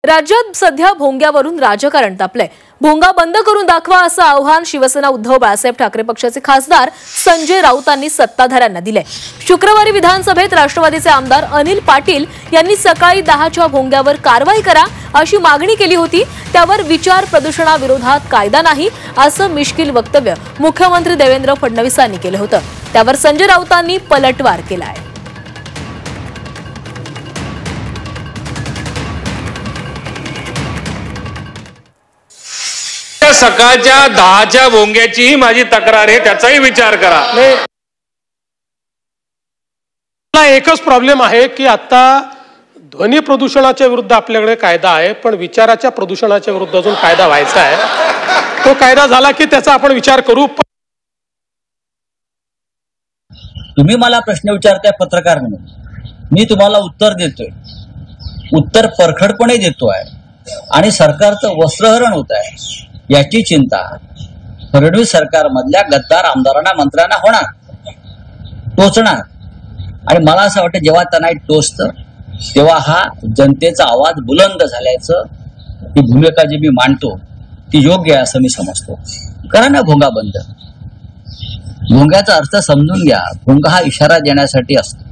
राज्यात सध्या भोंग्यावरून राजकारण तापलंय। भोंगा बंद करून दाखवा असं आव्हान शिवसेना उद्धव बाळासाहेब ठाकरे पक्षाचे खासदार संजय राऊतांनी सत्ताधाऱ्यांना दिले। शुक्रवारी विधानसभेत राष्ट्रवादीचे आमदार अनिल पाटील यांनी सकाळी 10च्या भोंग्यावर कारवाई करा अशी मागणी केली होती। त्यावर विचार प्रदूषणाविरोधात कायदा नाही असं मिश्किल वक्तव्य मुख्यमंत्री देवेंद्र फडणवीसांनी केलं होतं। त्यावर संजय राऊतांनी पलटवार केलाय। सकाळच्या 10च्या भोंग्याची माझी तक्रार आहे, त्याचाही विचार करा। एकच प्रॉब्लेम आहे की आता ध्वनी प्रदूषणाच्या विरुद्ध आपल्याकडे कायदा आहे, पण विचाराच्या प्रदूषणाच्या विरुद्ध अजून कायदा व्हायचा आहे। तो कायदा झाला की त्याचा आपण विचार करू। तुम्ही मला प्रश्न विचारताय पत्रकार म्हणून, मी तुम्हाला उत्तर देतोय, उत्तर परखडपणे देतोय आणि सरकारचं वस्त्रहरण होत आहे याची चिंता फडणवीस सरकारमधल्या गद्दार आमदारांना मंत्र्यांना होणार, टोचणार। आणि मला असं वाटतं जेव्हा त्यांना टोचतं तेव्हा हा जनतेचा आवाज बुलंद झाल्याचं ही भूमिका जी मी मांडतो ती योग्य आहे असं मी समजतो। करा ना भोंगा बंद। भोंग्याचा अर्थ समजून घ्या। भोंगा हा इशारा देण्यासाठी असतो,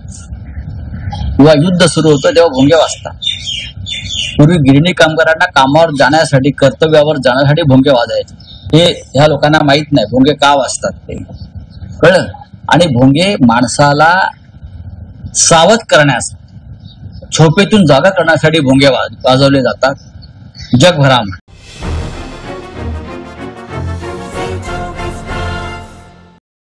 किंवा युद्ध सुरू होतं तेव्हा भोंगे वाजतात। पूर्वी गिरणी कामगारांना कामावर जाण्यासाठी, कर्तव्यावर जाण्यासाठी भोंगे वाजायचे। हे ह्या लोकांना माहित नाही भोंगे का वाजतात ते, कळलं? आणि भोंगे माणसाला सावध करण्यास, झोपेतून जागा करण्यासाठी भोंगे वाजवले जातात जगभरामध्ये।